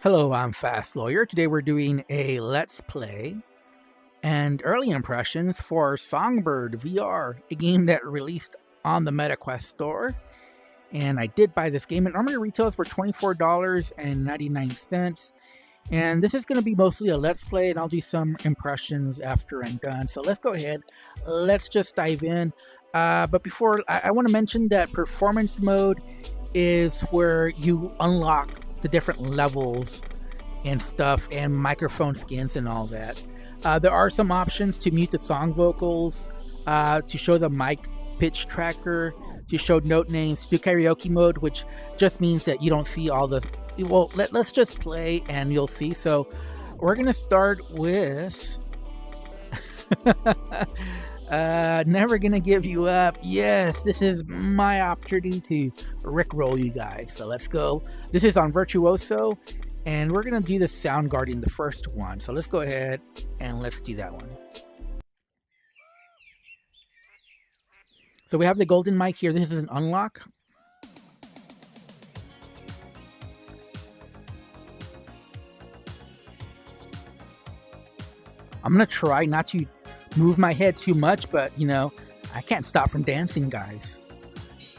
Hello, I'm Fast Lawyer. Today we're doing a Let's Play and early impressions for Songbird VR, a game that released on the MetaQuest store. And I did buy this game. It normally retails for $24.99. And this is going to be mostly a Let's Play, and I'll do some impressions after I'm done. So let's go ahead. Let's just dive in. But before, I want to mention that performance mode is where you unlock the different levels and stuff and microphone skins and all that. There are some options to mute the song vocals, to show the mic pitch tracker, to show note names, to do karaoke mode, which just means that you don't see all the... Well, let's just play and you'll see. So we're going to start with... Never gonna give you up. Yes, this is my opportunity to rickroll you guys. So let's go. This is on Virtuoso, and we're gonna do the Sound Guardian, the first one. So let's go ahead and let's do that one. So we have the golden mic here. This is an unlock. I'm gonna try not to move my head too much, but you know, I can't stop from dancing, guys.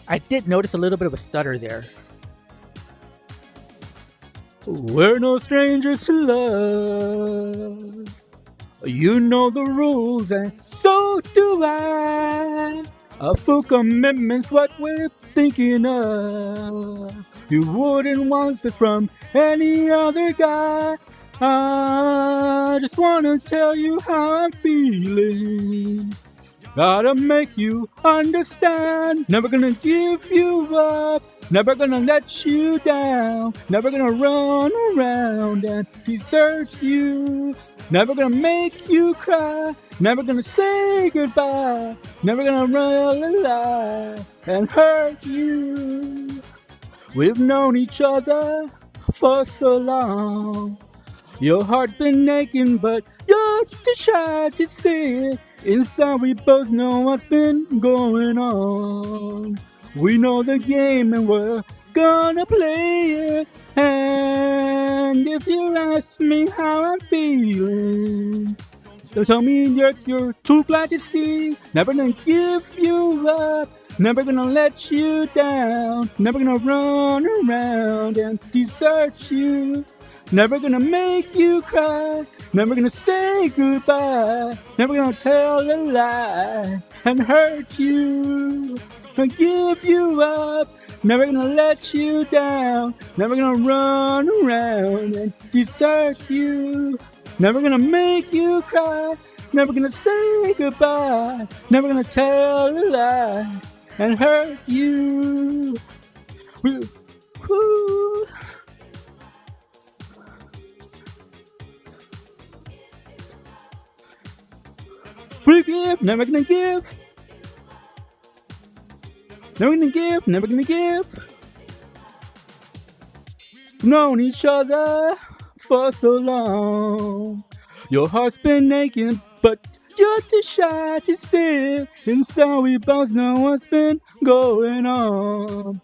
I did notice a little bit of a stutter there. We're no strangers to love. You know the rules, and so do I. A full commitment's what we're thinking of. You wouldn't want this from any other guy. I just wanna tell you how I'm feeling. Gotta make you understand. Never gonna give you up. Never gonna let you down. Never gonna run around and desert you. Never gonna make you cry. Never gonna say goodbye. Never gonna run a lie and hurt you. We've known each other for so long. Your heart's been aching, but you're too shy to say it. Inside we both know what's been going on. We know the game and we're gonna play it. And if you ask me how I'm feeling, don't tell me you're too glad to see. Never gonna give you up. Never gonna let you down. Never gonna run around and desert you. Never gonna make you cry. Never gonna say goodbye. Never gonna tell a lie and hurt you. Gonna give you up. Never gonna let you down. Never gonna run around and desert you. Never gonna make you cry. Never gonna say goodbye. Never gonna tell a lie and hurt you. Woo. Forgive, never gonna give. Never gonna give, never gonna give. Known each other for so long. Your heart's been aching, but you're too shy to say it. Inside we both know what's been going on.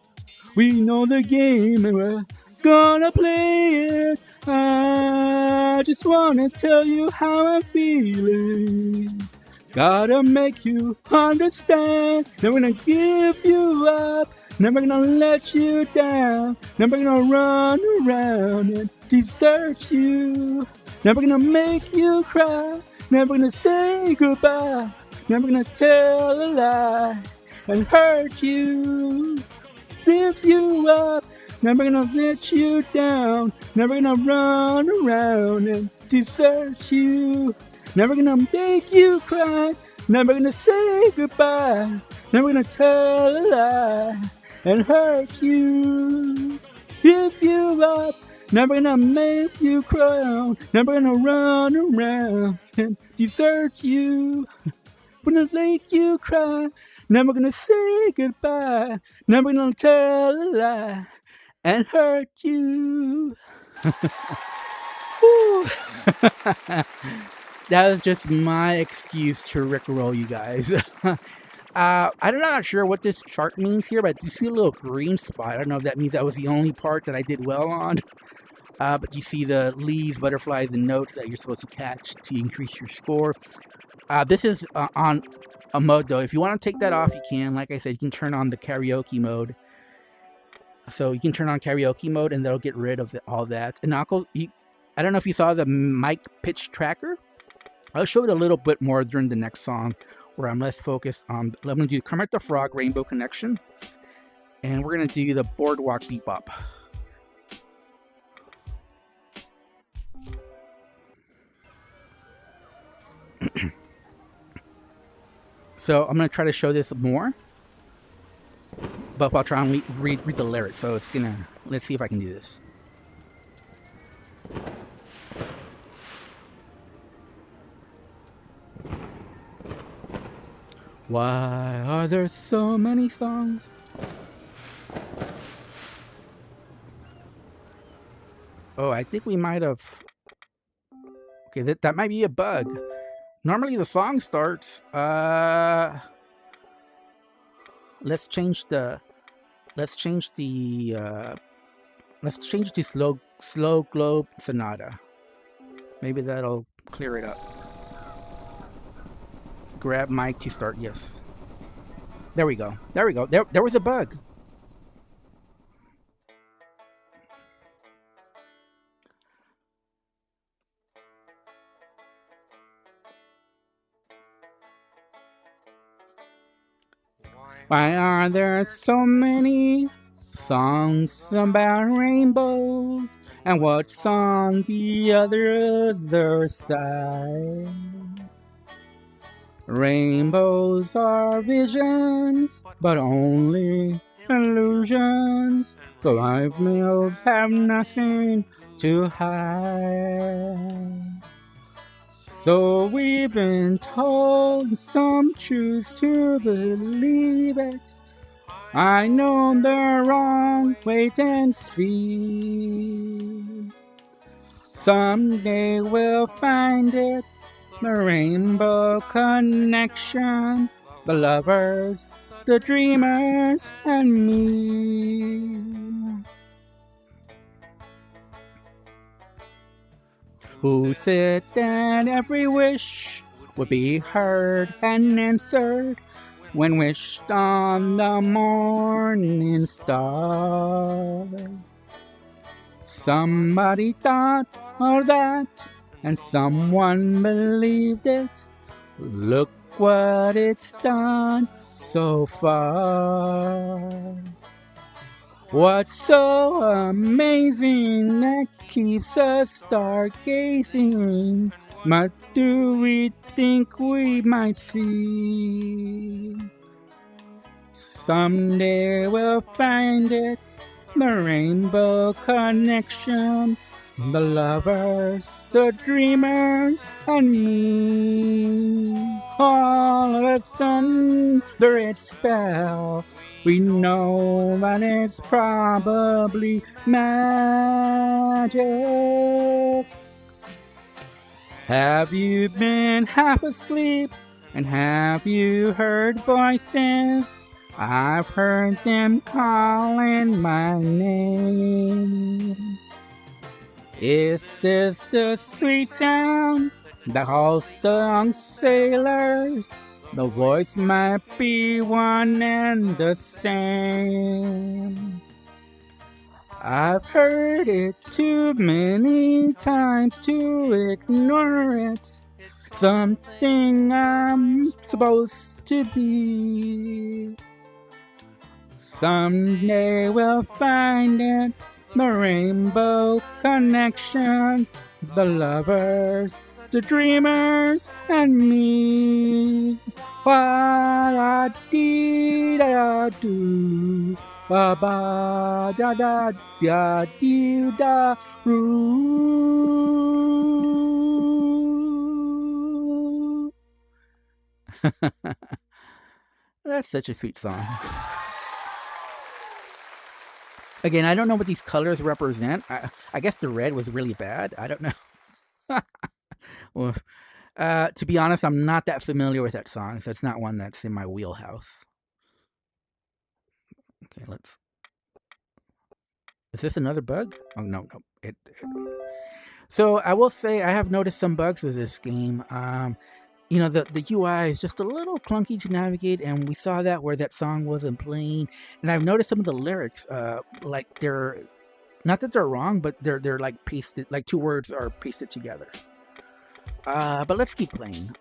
We know the game and we're gonna play it. I just wanna tell you how I'm feeling. Gotta make you understand. Never gonna give you up. Never gonna let you down. Never gonna run around and desert you. Never gonna make you cry. Never gonna say goodbye. Never gonna tell a lie and hurt you. Lift you up. Never gonna let you down. Never gonna run around and desert you. Never gonna make you cry. Never gonna say goodbye. Never gonna tell a lie and hurt you. Lift you up. Never gonna make you cry. Never gonna run around and desert you. Gonna make you cry. Never gonna say goodbye. Never gonna tell a lie and hurt you. That was just my excuse to rickroll you guys. I'm not sure what this chart means here, but I do see a little green spot. I don't know if that means that was the only part that I did well on. But you see the leaves, butterflies, and notes that you're supposed to catch to increase your score. This is on a mode though. If you want to take that off, you can. Like I said, you can turn on the karaoke mode. So you can turn on karaoke mode, and that'll get rid of all that. And I don't know if you saw the mic pitch tracker. I'll show it a little bit more during the next song, where I'm less focused on. I'm gonna do Kermit the Frog, Rainbow Connection, and we're gonna do the Boardwalk Bebop. So I'm gonna try to show this more, but I'll try and read the lyrics. So let's see if I can do this. Why are there so many songs? Oh, I think we might have. Okay, that might be a bug. Normally the song starts. Let's change to slow globe sonata. Maybe that'll clear it up. Grab mic to start. Yes. There we go. There was a bug. Why are there so many songs about rainbows? And what's on the other side? Rainbows are visions, but only illusions. The live mills have nothing to hide. So we've been told, some choose to believe it. I know they're wrong, wait and see. Someday we'll find it, the rainbow connection, the lovers, the dreamers, and me. Who said that every wish would be heard and answered when wished on the morning star? Somebody thought of that, and someone believed it. Look what it's done so far. What's so amazing that keeps us stargazing? What do we think we might see? Someday we'll find it, the rainbow connection, the lovers, the dreamers, and me. All of a sudden, the red spell, we know that it's probably magic. Have you been half asleep, and have you heard voices? I've heard them calling my name. Is this the sweet sound that calls the young sailors? The voice might be one and the same. I've heard it too many times to ignore it. Something I'm supposed to be. Someday we'll find it, the rainbow connection, the lovers, the dreamers, and me. Wa-da-dee-da-do, ba-ba-da-da-da-dee-da-roo. That's such a sweet song. Again, I don't know what these colors represent. I guess the red was really bad. I don't know. Well, to be honest, I'm not that familiar with that song, so it's not one that's in my wheelhouse. Okay, let's Is this another bug? Oh no. So I will say I have noticed some bugs with this game. The UI is just a little clunky to navigate, and we saw that where that song wasn't playing. And I've noticed some of the lyrics, like they're not that they're wrong, but they're like pasted, like two words are pasted together. But let's keep playing.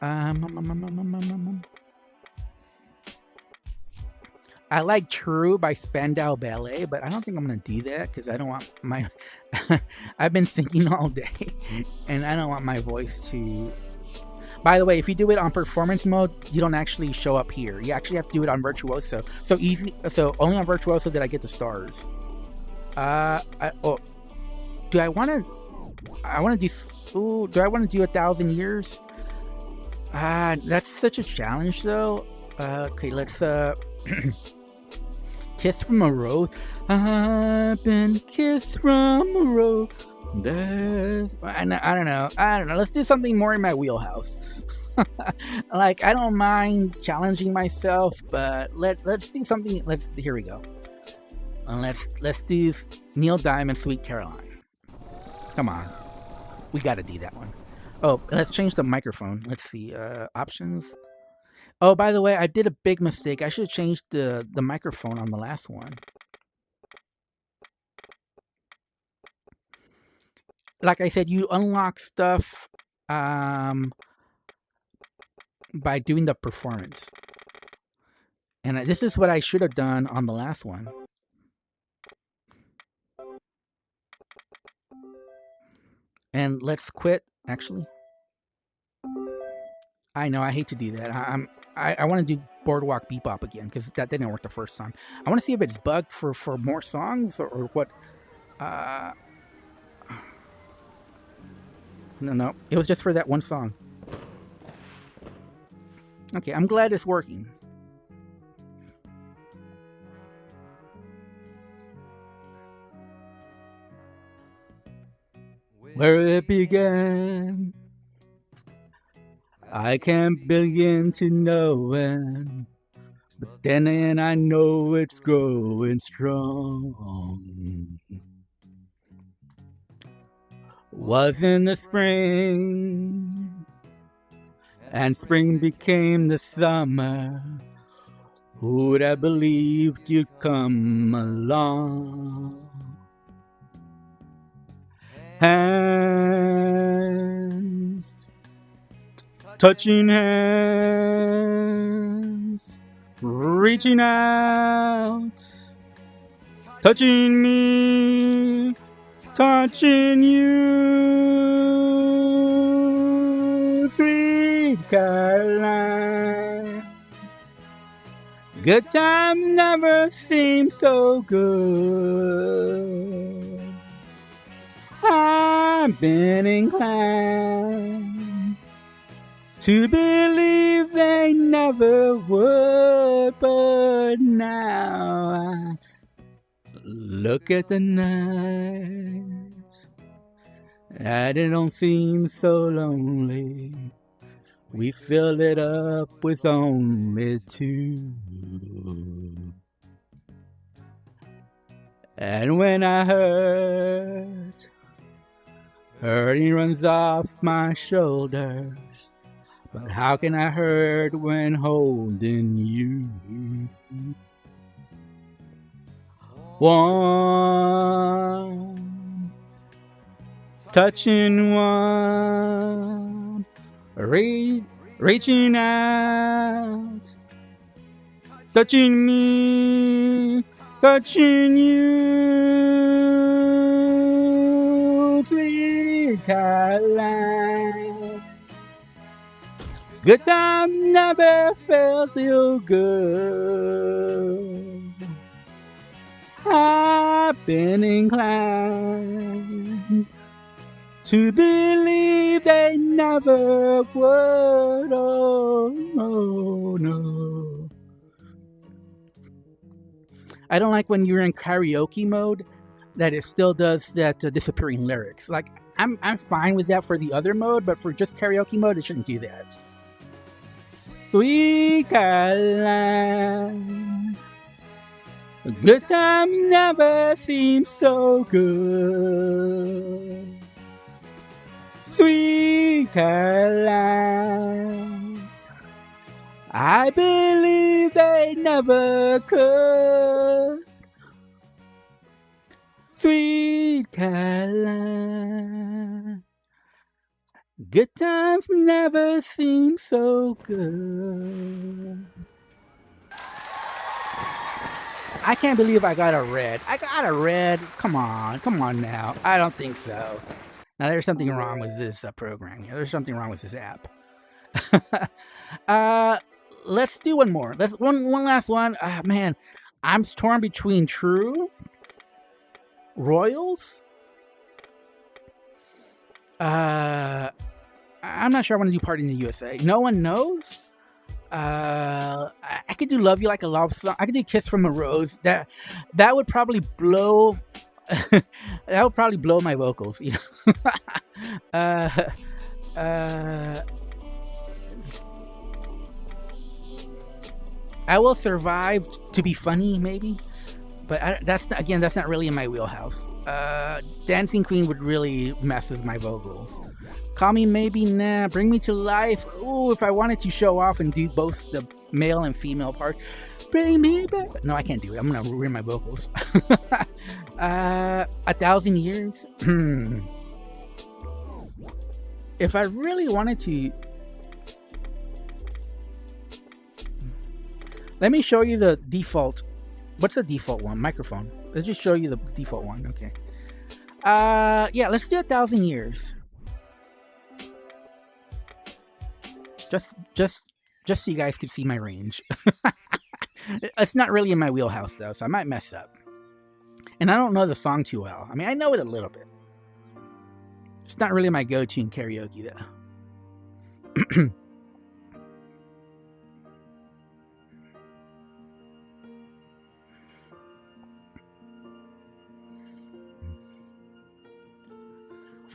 I like True by Spandau Ballet, but I don't think I'm going to do that because I don't want my... I've been singing all day, and I don't want my voice to... By the way, if you do it on performance mode, you don't actually show up here. You actually have to do it on Virtuoso. So only on Virtuoso did I get the stars. Do I want to... I want to do... Ooh, do I want to do 1,000 years? That's such a challenge, though. Okay, let's... Kiss from a Rose. I've been kissed from a rose. I don't know. Let's do something more in my wheelhouse. Like, I don't mind challenging myself, but let's do something. Here we go. Let's do Neil Diamond, Sweet Caroline. Come on, we got to do that one. Oh, let's change the microphone. Let's see options. Oh, by the way, I did a big mistake. I should have changed the microphone on the last one. Like I said, you unlock stuff by doing the performance. And this is what I should have done on the last one. And let's quit, actually. I know, I hate to do that. I want to do Boardwalk Bebop again because that didn't work the first time. I want to see if it's bugged for more songs or what. No, it was just for that one song. Okay, I'm glad it's working. Where it began, I can't begin to know when, but then I know it's growing strong. Was in the spring, and spring became the summer. Who would have believed you'd come along? Hands touching hands, reaching out, touching me, touching you, sweet Caroline. Good time never seemed so good. I've been inclined to believe they never would, but now I look at the night and it don't seem so lonely. We fill it up with only two. And when I hurting runs off my shoulders. But how can I hurt when holding you? One, touching one, reaching out, touching me, touching you, sweet Caroline. Good time never felt so good. I've been inclined to believe they never would. Oh, no, no. I don't like when you're in karaoke mode that it still does that disappearing lyrics. Like, I'm fine with that for the other mode, but for just karaoke mode, it shouldn't do that. Sweet Caroline, Good time never seems so good. Sweet Caroline, I believe they never could. Sweet Caroline, good times never seem so good. I can't believe I got a red. I got a red. Come on now. I don't think so. Now there's something wrong with this program. There's something wrong with this app. Let's do one more. Let's one last one. Man, I'm torn between True, Royals. I'm not sure I want to do Party in the USA. No one knows. I could do Love You Like a Love Song. I could do Kiss from a Rose. That would probably blow. That would probably blow my vocals. You know. I Will Survive to be funny, maybe. But that's not really in my wheelhouse. Dancing Queen would really mess with my vocals. Call Me Maybe, nah. Bring Me to Life. Ooh, if I wanted to show off and do both the male and female part. Bring me back. No, I can't do it. I'm gonna ruin my vocals. 1,000 Years. If I really wanted to, let me show you the default. What's the default one? Microphone. Let's just show you the default one. Okay. Yeah, let's do 1,000 Years. Just so you guys could see my range. It's not really in my wheelhouse though, so I might mess up. And I don't know the song too well. I mean, I know it a little bit. It's not really my go-to in karaoke though.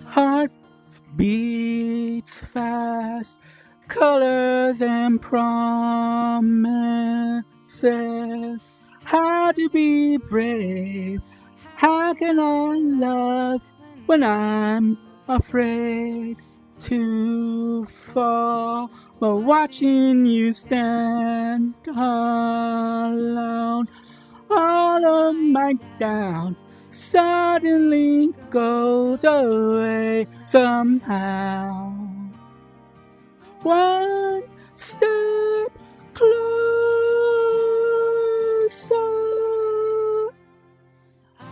Heart beats fast, colors and promises. How to be brave? How can I love when I'm afraid to fall? But watching you stand alone, all of my doubt suddenly goes away somehow. One step closer.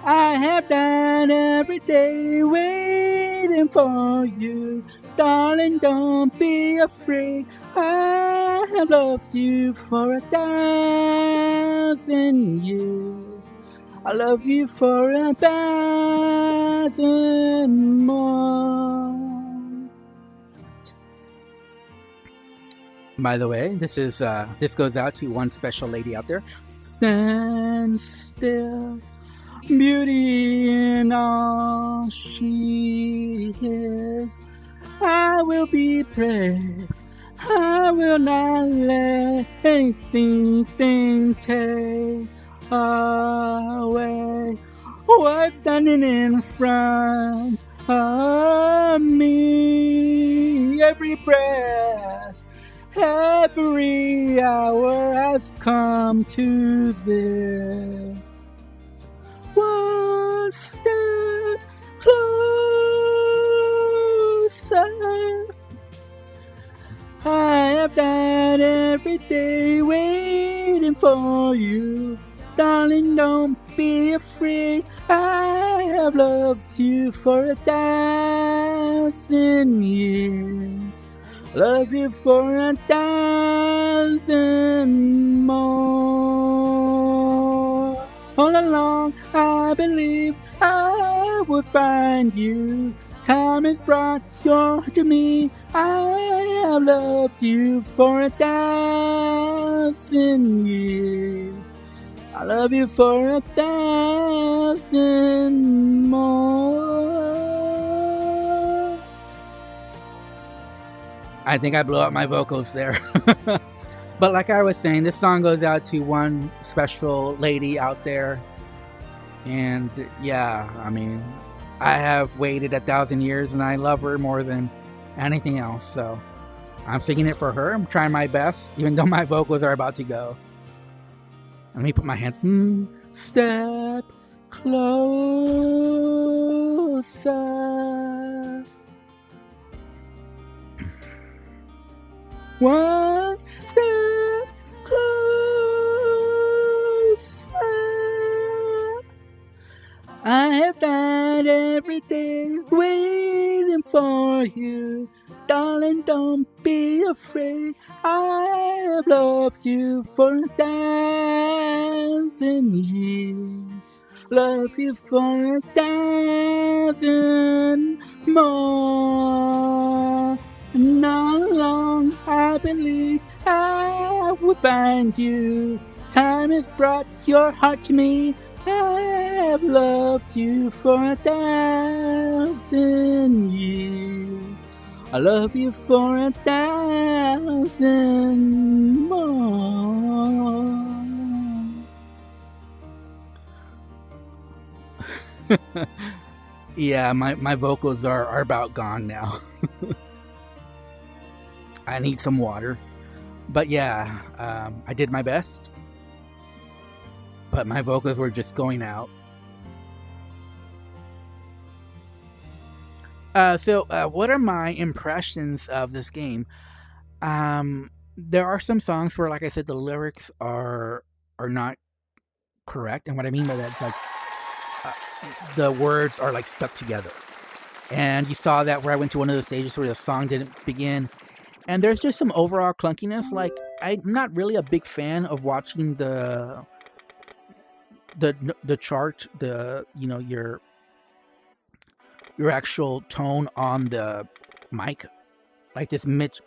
I have died every day waiting for you. Darling, don't be afraid. I have loved you for 1,000 years. I love you for 1,000 more. By the way, this goes out to one special lady out there. Stand still, beauty in all she is. I will be brave. I will not let anything take away what's standing in front of me. Every breath, every hour has come to this. One step closer. I have died every day waiting for you. Darling, don't be afraid. I have loved you for 1,000 years. Love you for 1,000 more. All along, I believe I would find you. Time has brought you to me. I have loved you for 1,000 years. I love you for 1,000 more. I think I blew out my vocals there. But like I was saying, this song goes out to one special lady out there. And yeah, I mean, I have waited 1,000 years and I love her more than anything else. So I'm singing it for her. I'm trying my best, even though my vocals are about to go. Let me put my hands. Step closer. One step closer. I have died every day waiting for you. Darling, don't be afraid. I have loved you for 1,000 years. Love you for 1,000 more. Not long, I believe I will find you. Time has brought your heart to me. I have loved you for 1,000 years. I love you for 1,000 more. Yeah, my vocals are about gone now. I need some water. But yeah, I did my best. But my vocals were just going out. So what are my impressions of this game? There are some songs where, like I said, the lyrics are not correct. And what I mean by that is like the words are like stuck together. And you saw that where I went to one of the stages where the song didn't begin. And there's just some overall clunkiness. Like, I'm not really a big fan of watching the chart, your actual tone on the mic, like this mic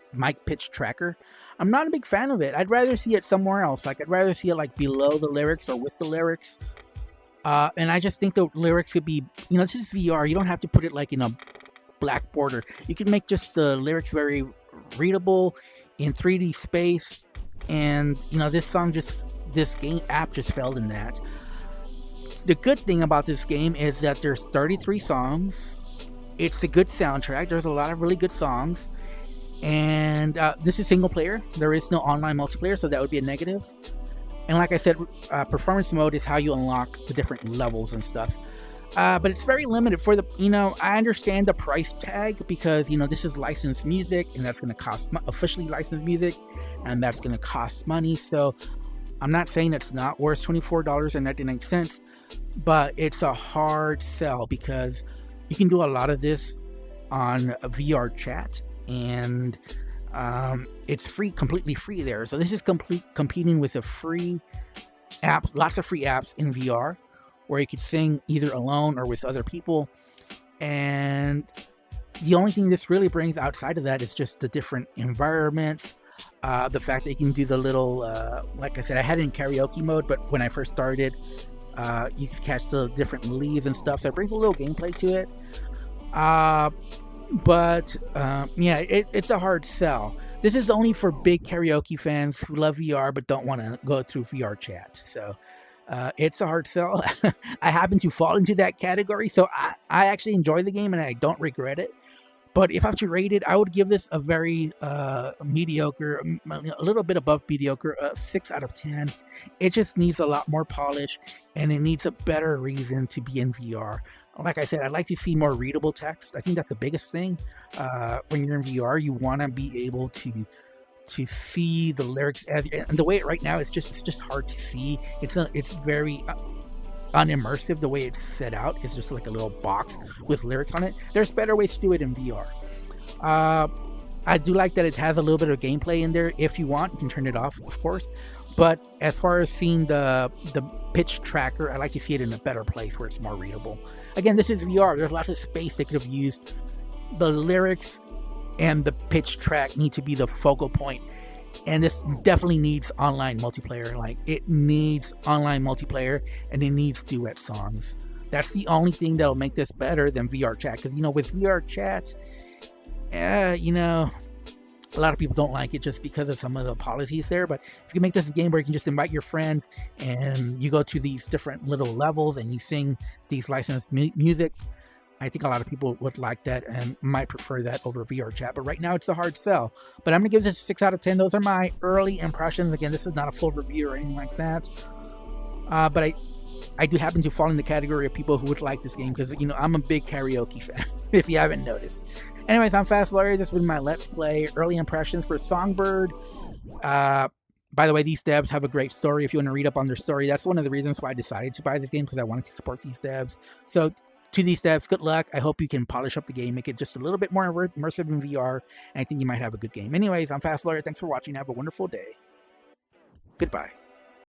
pitch tracker. I'm not a big fan of it. I'd rather see it somewhere else. Like, I'd rather see it like below the lyrics or with the lyrics. And I just think the lyrics could be, this is VR. You don't have to put it like in a black border. You can make just the lyrics very readable in 3D space. And, this game app just failed in that. The good thing about this game is that there's 33 songs. It's a good soundtrack. There's a lot of really good songs. And this is single player. There is no online multiplayer, so that would be a negative. And like I said, performance mode is how you unlock the different levels and stuff. But it's very limited for the, I understand the price tag because, this is licensed music and that's going to cost, officially licensed music, and that's going to cost money. So I'm not saying it's not worth $24.99, but it's a hard sell because you can do a lot of this on VR chat and it's free, completely free there. So this is competing with a free app, lots of free apps in VR where you could sing either alone or with other people. And the only thing this really brings outside of that is just the different environments, the fact that you can do the little, like I said, I had it in karaoke mode, but when I first started, you could catch the different leaves and stuff. So it brings a little gameplay to it. It's a hard sell. This is only for big karaoke fans who love VR but don't want to go through VR chat. So it's a hard sell. I happen to fall into that category, so I actually enjoy the game and I don't regret it. But if I have to rate it, I would give this a very mediocre, a little bit above mediocre, 6 out of 10. It just needs a lot more polish and it needs a better reason to be in VR. Like I said, I'd like to see more readable text. I think that's the biggest thing. When you're in VR, you want to be able to see the lyrics and the way it right now it's just hard to see. It's very unimmersive the way it's set out. It's just like a little box with lyrics on it. There's better ways to do it in VR. I do like that it has a little bit of gameplay in there. If you want, you can turn it off, of course. But as far as seeing the pitch tracker, I like to see it in a better place where it's more readable. Again, this is VR. There's lots of space they could have used. The lyrics and the pitch track need to be the focal point. And this definitely needs online multiplayer. Like, it needs online multiplayer and it needs duet songs. That's the only thing that'll make this better than VR chat. Because, with VR chat, A lot of people don't like it just because of some of the policies there. But if you can make this a game where you can just invite your friends and you go to these different little levels and you sing these licensed music, I think a lot of people would like that and might prefer that over VR chat. But right now it's a hard sell. But I'm going to give this a 6 out of 10. Those are my early impressions. Again, this is not a full review or anything like that. But I do happen to fall in the category of people who would like this game because, you know, I'm a big karaoke fan, if you haven't noticed. Anyways, I'm Fast Larry. This was my Let's Play early impressions for Songbird. By the way, these devs have a great story. If you want to read up on their story, that's one of the reasons why I decided to buy this game, because I wanted to support these devs. So to these devs, good luck. I hope you can polish up the game, make it just a little bit more immersive in VR, and I think you might have a good game. Anyways, I'm Fast Larry. Thanks for watching. Have a wonderful day. Goodbye.